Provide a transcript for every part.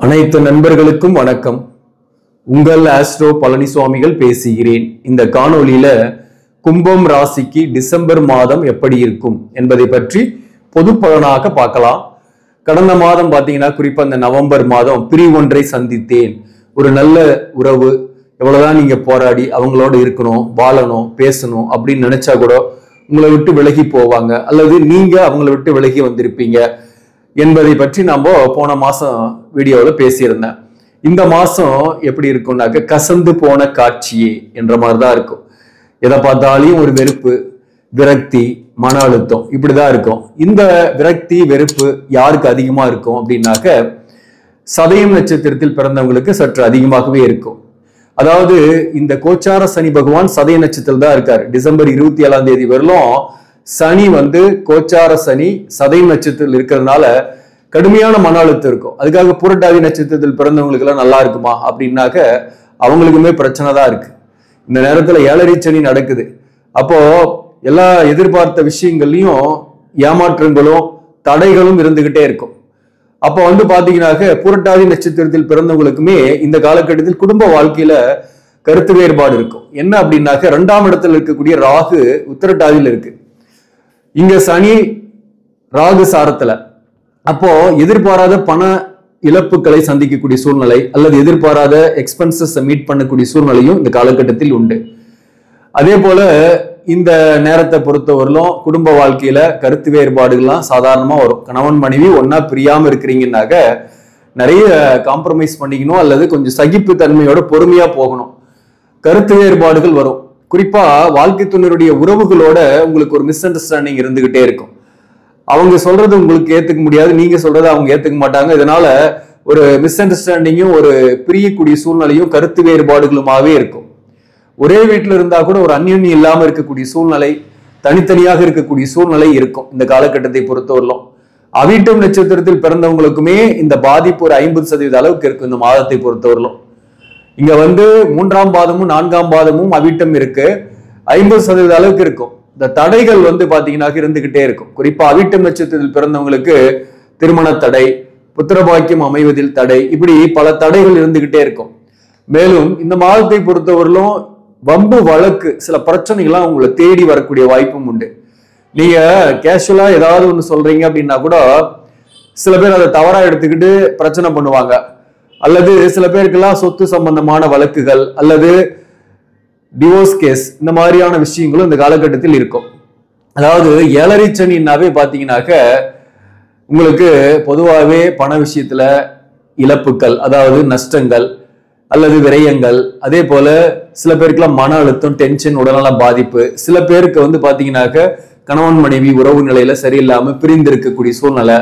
அனைத்து நண்பர்களுக்கும் வணக்கம். உங்கள் ஆஸ்ட்ரோ பழனிசுவாமிகள் பேசுகிறேன். இந்த காணொளியில கும்பம் ராசிக்கு டிசம்பர் மாதம் எப்படி இருக்கும் என்பதை பற்றி பொது பலனாக பார்க்கலாம். கடந்த மாதம் பார்த்தீங்கன்னா குறிப்பா இந்த நவம்பர் மாதம் பிரிவொன்றை சந்தித்தேன். ஒரு நல்ல உறவு, எவ்வளவுதான் நீங்க போராடி அவங்களோட இருக்கணும், வாழணும், பேசணும் அப்படின்னு நினைச்சா கூட உங்களை விட்டு விலகி போவாங்க, அல்லது நீங்க அவங்களை விட்டு விலகி வந்திருப்பீங்க என்பதை பற்றி நம்ம போன மாசம் வீடியோவில் பேசியிருந்தேன். இந்த மாசம் எப்படி இருக்கும்னாக்க கசந்து போன காட்சியே என்ற மாதிரிதான் இருக்கும். எதை பார்த்தாலையும் ஒரு வெறுப்பு, விரக்தி, மன அழுத்தம் இப்படிதான் இருக்கும். இந்த விரக்தி, வெறுப்பு யாருக்கு அதிகமா இருக்கும் அப்படின்னாக்க சதயம் நட்சத்திரத்தில் பிறந்தவங்களுக்கு சற்று அதிகமாகவே இருக்கும். அதாவது இந்த கோச்சார சனி பகவான் சதய நட்சத்திரத்தில் தான் இருக்காரு. டிசம்பர் 27 வரலும் சனி கோச்சார சனி சதய நட்சத்திரத்தில் இருக்கிறதுனால கடுமையான மன அழுத்தம் இருக்கும். அதுக்காக புரட்டாதி நட்சத்திரத்தில் பிறந்தவங்களுக்கு எல்லாம் நல்லா இருக்குமா அப்படின்னாக்க அவங்களுக்குமே பிரச்சனை தான் இருக்கு. இந்த நேரத்துல ஏழரை சனி நடக்குது. அப்போ எல்லா எதிர்பார்த்த விஷயங்கள்லயும் ஏமாற்றங்களும் தடைகளும் இருந்துகிட்டே இருக்கும். அப்போ பாத்தீங்கன்னாக்க புரட்டாதி நட்சத்திரத்தில் பிறந்தவங்களுக்குமே இந்த காலகட்டத்தில் குடும்ப வாழ்க்கையில கருத்து வேறுபாடு இருக்கும். என்ன அப்படின்னாக்க 2ஆம் இடத்துல இருக்கக்கூடிய ராகு உத்திரட்டாதியில் இருக்கு, இங்க சனி ராகு சாரத்துல. அப்போ எதிர்பாராத பண இழப்புகளை சந்திக்கக்கூடிய சூழ்நிலை அல்லது எதிர்பாராத எக்ஸ்பென்சஸ் மீட் பண்ணக்கூடிய சூழ்நிலையும் இந்த காலகட்டத்தில் உண்டு. அதே போல இந்த நேரத்தை பொறுத்தவரையிலும் குடும்ப வாழ்க்கையில கருத்து வேறுபாடுகள்லாம் சாதாரணமா வரும். கணவன் மனைவி ஒன்னா பிரியாம இருக்கிறீங்கன்னாக்க நிறைய காம்ப்ரமைஸ் பண்ணிக்கணும், அல்லது கொஞ்சம் சகிப்பு தன்மையோட பொறுமையா போகணும். கருத்து வேறுபாடுகள் வரும். குறிப்பா வாழ்க்கை துணையுடைய உறவுகளோட உங்களுக்கு ஒரு மிஸ் அண்டர்ஸ்டாண்டிங் இருந்துகிட்டே இருக்கும். அவங்க சொல்றது உங்களுக்கு ஏத்துக்க முடியாது, நீங்க சொல்றதை அவங்க ஏத்துக்க மாட்டாங்க. இதனால ஒரு மிஸ் அண்டர்ஸ்டாண்டிங்கும் ஒரு பிரியக்கூடிய சூழ்நிலையும் கருத்து வேறுபாடுகளுமாவே இருக்கும். ஒரே வீட்டில் இருந்தா கூட ஒரு அந்யோன்யம் இல்லாம இருக்கக்கூடிய சூழ்நிலை, தனித்தனியாக இருக்கக்கூடிய சூழ்நிலை இருக்கும் இந்த காலகட்டத்தை பொறுத்தவரையிலும். அவிட்டம் நட்சத்திரத்தில் பிறந்தவங்களுக்குமே இந்த பாதிப்பு ஒரு 50% அளவுக்கு இருக்கும் இந்த மாதத்தை பொறுத்தவரையிலும். இங்க 3ஆம் பாதமும் 4ஆம் பாதமும் அவிட்டம் இருக்கு, 50% அளவுக்கு இருக்கும். இந்த தடைகள் பாத்தீங்கன்னா இருந்துகிட்டே இருக்கும். குறிப்பா அவிட்டம் நட்சத்திரத்தில் பிறந்தவங்களுக்கு திருமண தடை, புத்திரபாக்கியம் அமைவதில் தடை, இப்படி பல தடைகள் இருந்துகிட்டே இருக்கும். மேலும் இந்த மாதத்தை பொறுத்தவரையிலும் வம்பு வழக்கு சில பிரச்சனைகள்லாம் உங்களை தேடி வரக்கூடிய வாய்ப்பும் உண்டு. நீங்க கேஷுவலா ஏதாவது ஒண்ணு சொல்றீங்க அப்படின்னா கூட சில பேர் அதை தவறா எடுத்துக்கிட்டு பிரச்சனை பண்ணுவாங்க. அல்லது சில பேருக்கெல்லாம் சொத்து சம்பந்தமான வழக்குகள் அல்லது டிவோர்ஸ் கேஸ் இந்த மாதிரியான விஷயங்களும் இந்த காலகட்டத்தில் இருக்கும். அதாவது ஏழரை சனின்னாவே பாத்தீங்கன்னாக்க உங்களுக்கு பொதுவாகவே பண விஷயத்துல இழப்புகள், அதாவது நஷ்டங்கள் அல்லது விரயங்கள். அதே போல சில பேருக்குலாம் மன அழுத்தம், டென்ஷன், உடல்நல பாதிப்பு. சில பேருக்கு பாத்தீங்கன்னாக்க கணவன் மனைவி உறவு நிலையில சரியில்லாம பிரிந்து இருக்கக்கூடிய சூழ்நிலை,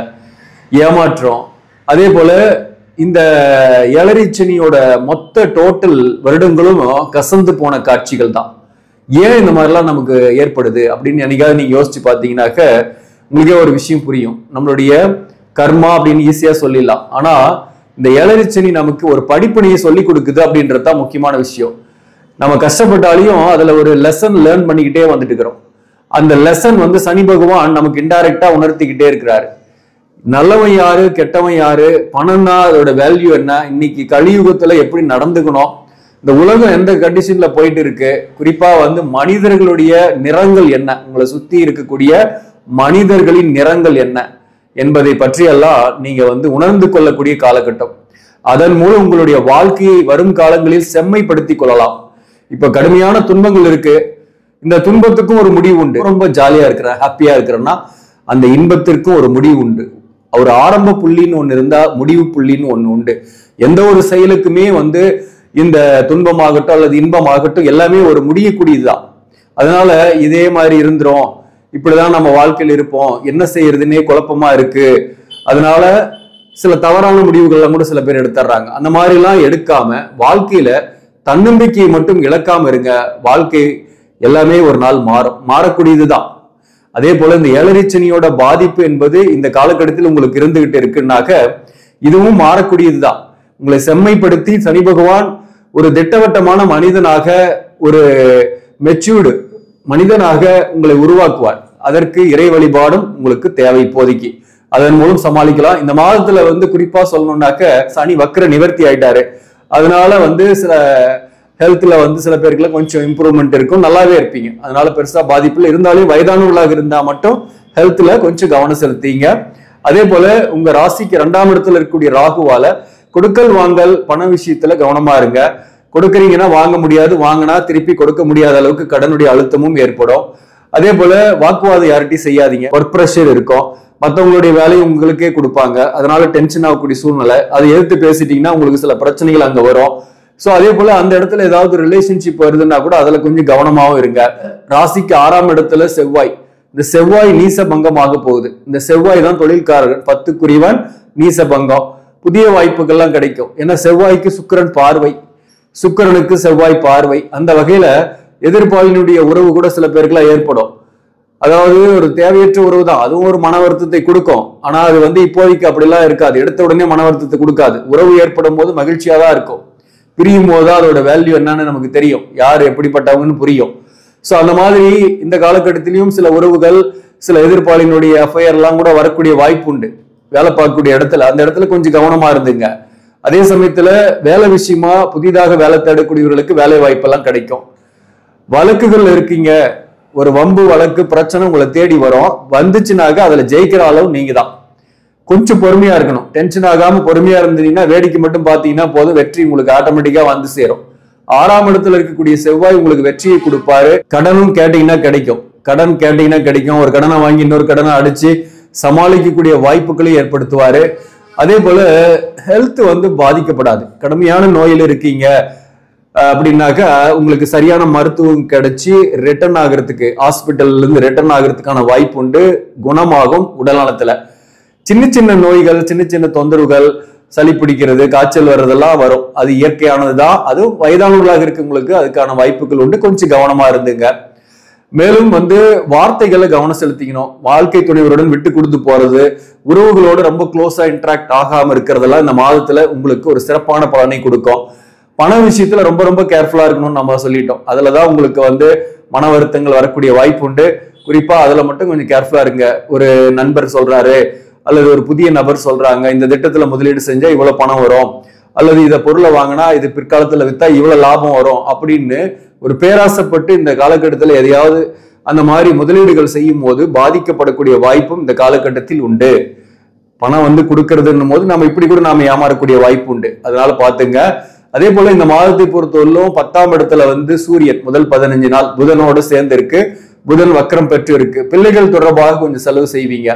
ஏமாற்றம். அதே போல இந்த ஏழரை சனியோட மொத்த டோட்டல் வருடங்களும் கசந்து போன காட்சிகள் தான். ஏன் இந்த மாதிரிலாம் நமக்கு ஏற்படுது அப்படின்னு என்னைக்காவது நீங்க யோசிச்சு பார்த்தீங்கன்னாக்க உங்களுக்கே ஒரு விஷயம் புரியும். நம்மளுடைய கர்மா அப்படின்னு ஈஸியா சொல்லிடலாம். ஆனா இந்த ஏழரை சனி நமக்கு ஒரு படிப்பணியை சொல்லி கொடுக்குது அப்படின்றதுதான் முக்கியமான விஷயம். நம்ம கஷ்டப்பட்டாலையும் அதுல ஒரு லெசன் லேர்ன் பண்ணிக்கிட்டே வந்துட்டு இருக்கிறோம். அந்த லெசன் சனி பகவான் நமக்கு இன்டைரக்டா உணர்த்திக்கிட்டே இருக்கிறாரு. நல்லவன் யாரு, கெட்டவன் யாரு, பணம்னா அதோட வேல்யூ என்ன, இன்னைக்கு கலியுகத்துல எப்படி நடந்துக்கணும், இந்த உலகம் எந்த கண்டிஷன்ல போயிட்டு இருக்கு, குறிப்பா மனிதர்களுடைய நிறங்கள் என்ன, உங்களை சுத்தி இருக்கக்கூடிய மனிதர்களின் நிறங்கள் என்ன என்பதை பற்றியெல்லாம் நீங்க உணர்ந்து கொள்ளக்கூடிய காலகட்டம். அதன் மூலம் உங்களுடைய வாழ்க்கையை வரும் காலங்களில் செம்மைப்படுத்தி கொள்ளலாம். இப்ப கடுமையான துன்பங்கள் இருக்கு, இந்த துன்பத்துக்கும் ஒரு முடிவு உண்டு. ரொம்ப ஜாலியா இருக்கிற, ஹாப்பியா இருக்கிறேன்னா அந்த இன்பத்திற்கும் ஒரு முடிவு உண்டு. ஒரு ஆரம்ப புள்ளின்னு ஒண்ணு இருந்தா முடிவு புள்ளின்னு ஒண்ணு உண்டு. எந்த ஒரு செயலுக்குமே இந்த துன்பமாகட்டும் அல்லது இன்பமாகட்டும் எல்லாமே ஒரு முடியக்கூடியதுதான். அதனால இதே மாதிரி இருந்துரும், இப்படிதான் நம்ம வாழ்க்கையில் இருப்போம், என்ன செய்யறதுன்னே குழப்பமா இருக்கு, அதனால சில தவறான முடிவுகள்லாம் கூட சில பேர் எடுத்துறாங்க. அந்த மாதிரி எல்லாம் எடுக்காம வாழ்க்கையில தன்னம்பிக்கையை மட்டும் இழக்காம இருங்க. வாழ்க்கை எல்லாமே ஒரு நாள் மாறக்கூடியதுதான். அதே போல இந்த ஏழரை சனியோட பாதிப்பு என்பது இந்த காலகட்டத்தில் உங்களுக்கு இருந்துகிட்டு இருக்குன்னாக்க இதுவும் மாறக்கூடியதுதான். உங்களை செம்மைப்படுத்தி சனி பகவான் ஒரு திட்டவட்டமான மனிதனாக, ஒரு மெச்சூர்டு மனிதனாக உங்களை உருவாக்குவார். அதற்கு இறை வழிபாடும் உங்களுக்கு தேவை இப்போதைக்கு. அதன் மூலம் சமாளிக்கலாம். இந்த மாதத்துல வந்து குறிப்பா சொல்லணும்னாக்க சனி வக்ர நிவர்த்தி ஆயிட்டாரு. அதனால வந்து சில ஹெல்த்ல வந்து சில பேருக்குல கொஞ்சம் இம்ப்ரூவ்மெண்ட் இருக்கும், நல்லாவே இருப்பீங்க. அதனால பெருசா பாதிப்புல இருந்தாலும் வயதானவர்களாக இருந்தா மட்டும் ஹெல்த்ல கொஞ்சம் கவனம் செலுத்தீங்க. அதே போல உங்க ராசிக்கு 2ஆம் இடத்துல இருக்கக்கூடிய ராகுவால கொடுக்கல் வாங்கல் பண விஷயத்துல கவனமா இருங்க. கொடுக்குறீங்கன்னா வாங்க முடியாது, வாங்கினா திருப்பி கொடுக்க முடியாத அளவுக்கு கடனுடைய அழுத்தமும் ஏற்படும். அதே போல வாக்குவாதம் யார்கிட்டையும் செய்யாதீங்க. ஒர்க் ப்ரெஷர் இருக்கும், மற்றவங்களுடைய வேலையை உங்களுக்கே கொடுப்பாங்க, அதனால டென்ஷன் ஆகக்கூடிய சூழ்நிலை. அதை எதிர்த்து பேசிட்டீங்கன்னா உங்களுக்கு சில பிரச்சனைகள் அங்க வரும். சோ அதே போல அந்த இடத்துல ஏதாவது ரிலேஷன்ஷிப் வருதுன்னா கூட அதுல கொஞ்சம் கவனமாவும் இருங்க. ராசிக்கு 6ஆம் இடத்துல செவ்வாய், இந்த செவ்வாய் நீச பங்கமாக போகுது. இந்த செவ்வாய் தான் தொழில்காரர்கள், 10க்குரியவன் நீச பங்கம். புதிய வாய்ப்புகள்லாம் கிடைக்கும். ஏன்னா செவ்வாய்க்கு சுக்கிரன் பார்வை, சுக்கிரனுக்கு செவ்வாய் பார்வை. அந்த வகையில எதிர்ப்பாளினுடைய உறவு கூட சில பேருக்குலாம் ஏற்படும். அதாவது ஒரு தேவையற்ற உறவு தான், அதுவும் ஒரு மன வருத்தத்தை கொடுக்கும். ஆனா அது வந்து இப்போதைக்கு அப்படிலாம் இருக்காது, எடுத்த உடனே மன வருத்தத்தை கொடுக்காது. உறவு ஏற்படும் போது மகிழ்ச்சியா தான் இருக்கும், பிரியும் போதுதான் அதோட வேல்யூ என்னன்னு நமக்கு தெரியும், யார் எப்படிப்பட்டவங்கன்னு புரியும். சோ அந்த மாதிரி இந்த காலகட்டத்திலையும் சில உறவுகள், சில எதிர்ப்பாளினுடைய அஃபையர் எல்லாம் கூட வரக்கூடிய வாய்ப்பு உண்டு. வேலை பார்க்கக்கூடிய இடத்துல அந்த இடத்துல கொஞ்சம் கவனமா இருந்துங்க. அதே சமயத்துல வேலை விஷயமா புதிதாக வேலை தேடக்கூடியவர்களுக்கு வேலை வாய்ப்பெல்லாம் கிடைக்கும். வழக்குகள் இருக்கீங்க, ஒரு வம்பு வழக்கு பிரச்சனை உங்களை தேடி வரும், வந்துச்சுனாக்க அதுல ஜெயிக்கிற அளவு நீங்க தான். கொஞ்சம் பொறுமையா இருக்கணும், டென்ஷன் ஆகாம பொறுமையா இருந்தீங்கன்னா வேடிக்கை மட்டும் பாத்தீங்கன்னா போதும், வெற்றி உங்களுக்கு ஆட்டோமேட்டிக்கா வந்து சேரும். 6ஆம் இடத்துல இருக்கக்கூடிய செவ்வாய் உங்களுக்கு வெற்றியை கொடுப்பாரு. கடனும் கேட்டீங்கன்னா கிடைக்கும், கடன் கேட்டீங்கன்னா கிடைக்கும். ஒரு கடனை வாங்கி இன்னொரு கடனை அடிச்சு சமாளிக்கக்கூடிய வாய்ப்புகளை ஏற்படுத்துவாரு. அதே போல ஹெல்த் வந்து பாதிக்கப்படாது. கடுமையான நோயில் இருக்கீங்க அப்படின்னாக்கா உங்களுக்கு சரியான மருத்துவம் கிடைச்சி ரிட்டர்ன் ஆகிறதுக்கு, ஹாஸ்பிட்டல்ல இருந்து ரிட்டர்ன் ஆகிறதுக்கான வாய்ப்பு உண்டு. குணமாகும் உடல் நலத்துல. சின்ன சின்ன நோய்கள், சின்ன சின்ன தொந்தரவுகள், சளி பிடிக்கிறது, காய்ச்சல் வர்றதெல்லாம் வரும், அது இயற்கையானதுதான். அதுவும் வயதானவர்களாக இருக்கவங்களுக்கு அதுக்கான வாய்ப்புகள் உண்டு, கொஞ்சம் கவனமா இருந்துங்க. மேலும் வந்து வார்த்தைகளை கவனம் செலுத்திக்கணும். வாழ்க்கை துணைவருடன் விட்டு கொடுத்து போறது, உறவுகளோடு ரொம்ப க்ளோஸா இன்டராக்ட் ஆகாம இருக்கிறதெல்லாம் இந்த மாதத்துல உங்களுக்கு ஒரு சிறப்பான பலனை கொடுக்கும். பண விஷயத்துல ரொம்ப ரொம்ப கேர்ஃபுல்லா இருக்கணும்னு நம்ம சொல்லிட்டோம். அதுலதான் உங்களுக்கு வந்து மன வருத்தங்கள் வரக்கூடிய வாய்ப்பு உண்டு. குறிப்பா அதுல மட்டும் கொஞ்சம் கேர்ஃபுல்லா இருங்க. ஒரு நண்பர் சொல்றாரு அல்லது ஒரு புதிய நபர் சொல்றாங்க, இந்த திட்டத்துல முதலீடு செஞ்சா இவ்வளவு பணம் வரும், அல்லது இதை பொருளை வாங்கினா இது பிற்காலத்துல வித்தா இவ்வளவு லாபம் வரும் அப்படின்னு ஒரு பேராசைப்பட்டு இந்த காலகட்டத்தில் எதையாவது அந்த மாதிரி முதலீடுகள் செய்யும் போது பாதிக்கப்படக்கூடிய வாய்ப்பும் இந்த காலகட்டத்தில் உண்டு. பணம் வந்து கொடுக்கறதுன்னும் போது நம்ம இப்படி கூட நாம ஏமாறக்கூடிய வாய்ப்பு உண்டு, அதனால பாத்துங்க. அதே போல இந்த மாதத்தை பொறுத்தவரையிலும் 10ஆம் இடத்துல வந்து சூரியன் முதல் 15 நாள் புதனோடு சேர்ந்து இருக்கு. புதன் வக்ரம் பெற்று இருக்கு. பிள்ளைகள் தொடர்பாக கொஞ்சம் செலவு செய்வீங்க,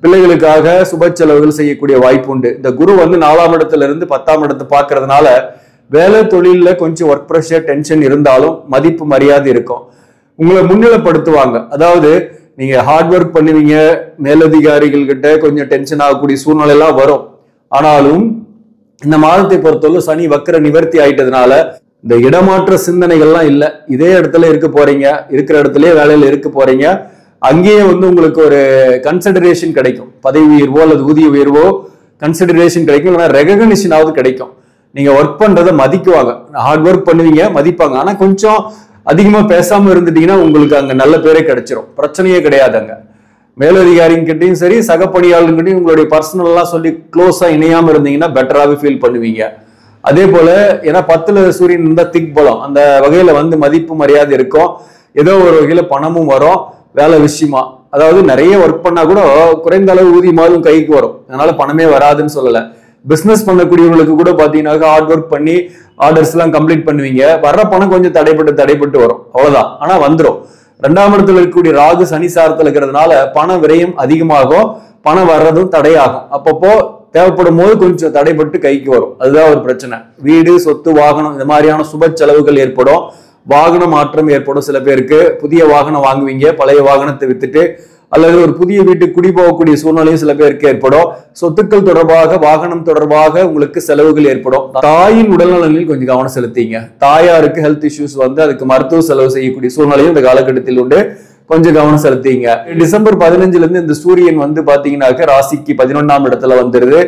பிள்ளைகளுக்காக சுப செலவுகள் செய்யக்கூடிய வாய்ப்பு உண்டு. இந்த குரு வந்து 4ஆம் இடத்துல இருந்து 10ஆம் இடத்தை பார்க்கறதுனால வேலை தொழில கொஞ்சம் ஒர்க் ப்ரெஷர், டென்ஷன் இருந்தாலும் மதிப்பு மரியாதை இருக்கும். உங்களை முன்னிலைப்படுத்துவாங்க. அதாவது நீங்க ஹார்ட் ஒர்க் பண்ணுவீங்க, மேலதிகாரிகள் கிட்ட கொஞ்சம் டென்ஷன் ஆகக்கூடிய சூழ்நிலை எல்லாம் வரும். ஆனாலும் இந்த மாதத்தை பொறுத்தவரை சனி வக்ர நிவர்த்தி ஆயிட்டதுனால இந்த இடமாற்ற சிந்தனைகள்லாம் இல்லை. இதே இடத்துல இருக்க போறீங்க, இருக்கிற இடத்துலயே வேலையில இருக்க போறீங்க. அங்கேயே வந்து உங்களுக்கு ஒரு கன்சிடரேஷன் கிடைக்கும், பதவி உயர்வோ அல்லது ஊதிய உயர்வோ கன்சிடரேஷன் கிடைக்கும், இல்லைன்னா ரெகக்னிஷனாவது கிடைக்கும். நீங்க ஒர்க் பண்றதை மதிக்குவாங்க, ஹார்ட் ஒர்க் பண்ணுவீங்க, மதிப்பாங்க. ஆனா கொஞ்சம் அதிகமா பேசாம இருந்துட்டீங்கன்னா உங்களுக்கு அங்க நல்ல பேரே கிடைச்சிரும், பிரச்சனையே கிடையாது. அங்க மேலதிகாரிகிட்டையும் சரி, சக பணியாளர்கிட்டையும் உங்களுடைய பர்சனல் எல்லாம் சொல்லி க்ளோஸா இணையாம இருந்தீங்கன்னா பெட்டராகவே ஃபீல் பண்ணுவீங்க. அதே போல ஏன்னா 10ல சூரியன் இருந்தா திக் பலம், அந்த வகையில வந்து மதிப்பு மரியாதை இருக்கும். ஏதோ ஒரு வகையில பணமும் வரும் வேலை விஷயமா. அதாவது நிறைய ஒர்க் பண்ணா கூட குறைந்த அளவு ஊதியமாவது கைக்கு வரும், அதனால பணமே வராதுன்னு சொல்லல. பிசினஸ் பண்ணக்கூடியவங்களுக்கு கூட பாத்தீங்கன்னா ஹார்ட் ஒர்க் பண்ணி ஆர்டர்ஸ் எல்லாம் கம்ப்ளீட் பண்ணுவீங்க, வர்ற பணம் கொஞ்சம் தடைப்பட்டு வரும், அவ்வளவுதான். ஆனா வந்துடும். 2ஆம் இடத்துல இருக்கக்கூடிய ராகு சனி சாரத்துல இருக்கிறதுனால பண விரயம் அதிகமாகும், பணம் வர்றதும் தடையாகும். அப்பப்போ தேவைப்படும் போது கொஞ்சம் தடைப்பட்டு கைக்கு வரும், அதுதான் ஒரு பிரச்சனை. வீடு, சொத்து, வாகனம் இந்த மாதிரியான சுப செலவுகள் ஏற்படும். வாகன மாற்றம் ஏற்படும். சில பேருக்கு புதிய வாகனம் வாங்குவீங்க, பழைய வாகனத்தை வித்துட்டு, அல்லது ஒரு புதிய வீட்டுக்கு குடி போகக்கூடிய சூழ்நிலையும் சில பேருக்கு ஏற்படும். சொத்துக்கள் தொடர்பாக, வாகனம் தொடர்பாக உங்களுக்கு செலவுகள் ஏற்படும். தாயின் உடல்நலனில் கொஞ்சம் கவனம் செலுத்திங்க. தாயாருக்கு ஹெல்த் இஷ்யூஸ் வந்து அதுக்கு மருத்துவ செலவு செய்யக்கூடிய சூழ்நிலையும் இந்த காலகட்டத்தில் உண்டு, கொஞ்சம் கவனம் செலுத்திங்க. டிசம்பர் 15ல இருந்து இந்த சூரியன் வந்து பாத்தீங்கன்னாக்க ராசிக்கு 11ஆம் இடத்துல வந்துருது.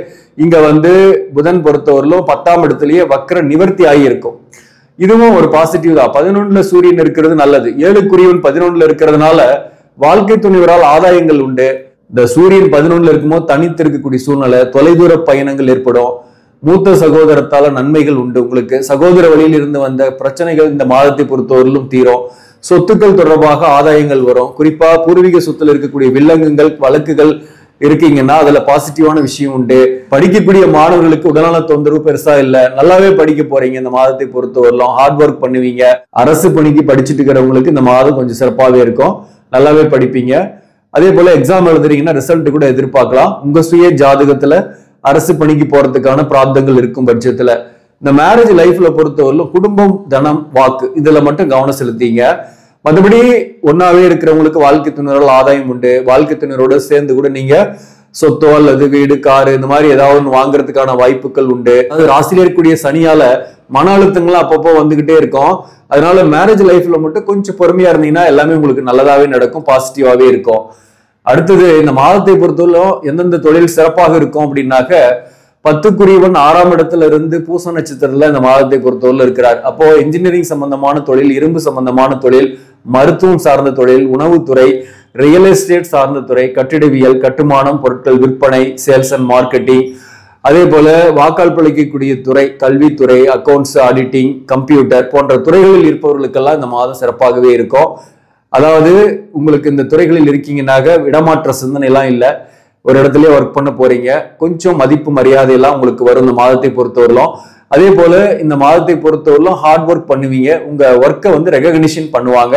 இங்க வந்து புதன் பொறுத்தவரையிலும் 10ஆம் இடத்துலயே வக்ர நிவர்த்தி ஆகியிருக்கும். இதுவும் ஒரு பாசிட்டிவ் தான். 11ல சூரியன் இருக்கிறது நல்லது. 7க்குரியவன் 11ல இருக்கிறதுனால வாழ்க்கை துணைவரால் ஆதாயங்கள் உண்டு. இந்த சூரியன் 11ல இருக்கும்போது தனித்து இருக்கக்கூடிய சூழ்நிலை, தொலைதூர பயணங்கள் ஏற்படும். மூத்த சகோதரத்தால நன்மைகள் உண்டு. உங்களுக்கு சகோதர வழியில் இருந்து வந்த பிரச்சனைகள் இந்த மாதத்தை பொறுத்தவரையிலும் தீரும். சொத்துக்கள் தொடர்பாக ஆதாயங்கள் வரும். குறிப்பா பூர்வீக சொத்துல இருக்கக்கூடிய வில்லங்கங்கள் வழக்குகள் இருக்கீங்கன்னா அதுல பாசிட்டிவான விஷயம் உண்டு. படிக்கக்கூடிய மாணவர்களுக்கு உடல்நல தொந்தரவு பெருசா இல்ல, நல்லாவே படிக்க போறீங்க. இந்த மாதத்தை பொறுத்தவரையிலும் ஹார்ட் ஒர்க் பண்ணுவீங்க. அரசு பணிக்கு படிச்சுட்டு இருக்கிறவங்களுக்கு இந்த மாதம் கொஞ்சம் சிறப்பாகவே இருக்கும், நல்லாவே படிப்பீங்க. அதே போல எக்ஸாம் எழுதுறீங்கன்னா ரிசல்ட் கூட எதிர்பார்க்கலாம். உங்க சுய ஜாதகத்துல அரசு பணிக்கு போறதுக்கான பிராப்தங்கள் இருக்கும் பட்சத்துல இந்த மேரேஜ் லைஃப்ல பொறுத்தவரையிலும் குடும்பம், தனம், வாக்கு இதுல மட்டும் கவனம் செலுத்திங்க. மற்றபடி ஒன்னாவே இருக்கிறவங்களுக்கு வாழ்க்கை துணையோட ஆதாயம் உண்டு. வாழ்க்கை துணையோட சேர்ந்து கூட நீங்க சொத்தோ அல்லது வீடு, காரு இந்த மாதிரி ஏதாவது ஒன்று வாங்குறதுக்கான வாய்ப்புகள் உண்டு. அது ராசியில இருக்கக்கூடிய சனியால மன அழுத்தங்கள்லாம் அப்பப்போ வந்துகிட்டே இருக்கும். அதனால மேரேஜ் லைஃப்ல மட்டும் கொஞ்சம் பொறுமையா இருந்தீங்கன்னா எல்லாமே உங்களுக்கு நல்லதாவே நடக்கும், பாசிட்டிவாவே இருக்கும். அடுத்தது இந்த மாதத்தை பொறுத்தவரைக்கும் எந்தெந்த தொழில் சிறப்பாக இருக்கும் அப்படின்னாக்க 10க்குரியவன் 6ஆம் இடத்துல இருந்து பூச நட்சத்திரத்துல இந்த மாதத்தை பொறுத்தவரை இருக்கிறார். அப்போ இன்ஜினியரிங் சம்பந்தமான தொழில், இரும்பு சம்பந்தமான தொழில், மருத்துவம் சார்ந்த தொழில், உணவுத்துறை, ரியல் எஸ்டேட் சார்ந்த துறை, கட்டிடவியல், கட்டுமானம், பொருட்கள் விற்பனை, சேல்ஸ் அண்ட் மார்க்கெட்டிங், அதே போல வாக்கால் பிழைக்கக்கூடிய துறை, கல்வித்துறை, அக்கௌண்ட்ஸ், ஆடிட்டிங், கம்ப்யூட்டர் போன்ற துறைகளில் இருப்பவர்களுக்கெல்லாம் இந்த மாதம் சிறப்பாகவே இருக்கும். அதாவது உங்களுக்கு இந்த துறைகளில் இருக்கீங்கன்னாக இடமாற்ற சிந்தனை எல்லாம் இல்லை, ஒரு இடத்துலயே ஒர்க் பண்ண போறீங்க. கொஞ்சம் மதிப்பு மரியாதை எல்லாம் உங்களுக்கு வரும் இந்த மாதத்தை பொறுத்தவரையிலும். அதே போல இந்த மாதத்தை பொறுத்தவரையிலும் ஹார்ட் ஒர்க் பண்ணுவீங்க. உங்க ஒர்க்கை வந்து ரெகக்னிஷன் பண்ணுவாங்க.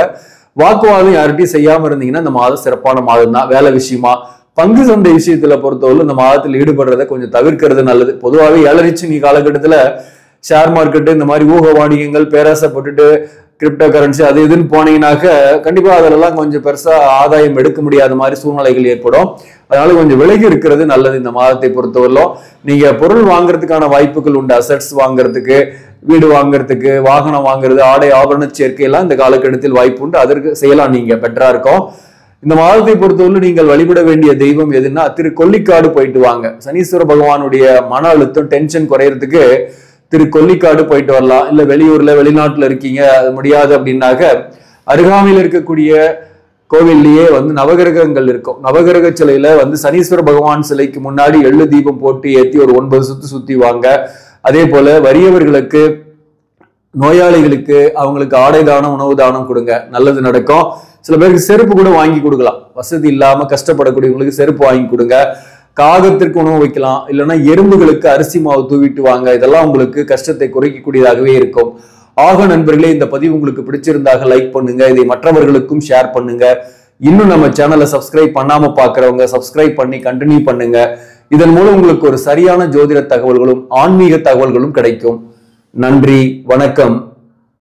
வாக்குவாதம் யார்கிட்டையும் செய்யாம இருந்தீங்கன்னா இந்த மாதம் சிறப்பான மாதம் தான். வேலை விஷயமா, பங்கு சந்தை விஷயத்துல பொறுத்தவரை இந்த மாதத்தில் ஈடுபடுறதை கொஞ்சம் தவிர்க்கிறது நல்லது. பொதுவாகவே ஏழரிச்சு நீ காலகட்டத்துல ஷேர் மார்க்கெட்டு இந்த மாதிரி ஊக வாணிகங்கள் பேராசைப்பட்டுட்டு கிரிப்டோ கரன்சி அது இதுன்னு போனீங்கன்னாக்க கண்டிப்பா அதெல்லாம் கொஞ்சம் பெருசா ஆதாயம் எடுக்க முடியாத மாதிரி சூழ்நிலைகள் ஏற்படும். அதனால கொஞ்சம் விலகி இருக்கிறது நல்லது. இந்த மாதத்தை பொறுத்தவரையிலும் நீங்க பொருள் வாங்குறதுக்கான வாய்ப்புகள் உண்டு. அசட்ஸ் வாங்குறதுக்கு, வீடு வாங்குறதுக்கு, வாகனம் வாங்குறது, ஆடை ஆபரண சேர்க்கை எல்லாம் இந்த காலகட்டத்தில் வாய்ப்பு உண்டு. அதற்கு செய்யலாம், நீங்க பெட்டரா இருக்கும். இந்த மாதத்தை பொறுத்தவரை நீங்கள் வழிபட வேண்டிய தெய்வம் எதுன்னா திருக்கொல்லிக்காடு போயிட்டு வாங்க. சனீஸ்வர பகவானுடைய மன அழுத்தம், டென்ஷன் குறையறதுக்கு திருக்கொல்லிக்காடு போயிட்டு வரலாம். இல்ல வெளியூர்ல வெளிநாட்டுல இருக்கீங்க, அது முடியாது அப்படின்னாக்க அருகாமையில் இருக்கக்கூடிய கோவில்லையே வந்து நவகிரகங்கள் இருக்கும். நவகிரக சிலையில வந்து சனீஸ்வர பகவான் சிலைக்கு முன்னாடி எள்ளு தீபம் போட்டு ஏற்றி ஒரு 9 சுத்து சுத்தி வாங்க. அதே போல வறியவர்களுக்கு, நோயாளிகளுக்கு அவங்களுக்கு ஆடை தானம், உணவு தானம் கொடுங்க, நல்லது நடக்கும். சில பேருக்கு செருப்பு கூட வாங்கி கொடுக்கலாம். வசதி இல்லாம கஷ்டப்படக்கூடியவங்களுக்கு செருப்பு வாங்கி கொடுங்க. காகத்திற்கு உணவு வைக்கலாம், இல்லைன்னா எறும்புகளுக்கு அரிசி மாவு தூவிட்டு வாங்க. இதெல்லாம் உங்களுக்கு கஷ்டத்தை குறைக்கக்கூடியதாகவே இருக்கும். ஆக நண்பர்களே, இந்த பதிவு உங்களுக்கு பிடிச்சிருந்தாக லைக் பண்ணுங்க, இதை மற்றவர்களுக்கும் ஷேர் பண்ணுங்க. இன்னும் நம்ம சேனலை சப்ஸ்கிரைப் பண்ணாம பாக்குறவங்க சப்ஸ்கிரைப் பண்ணி கண்டினியூ பண்ணுங்க. இதன் மூலம் உங்களுக்கு ஒரு சரியான ஜோதிட தகவல்களும் ஆன்மீக தகவல்களும் கிடைக்கும். நன்றி, வணக்கம்.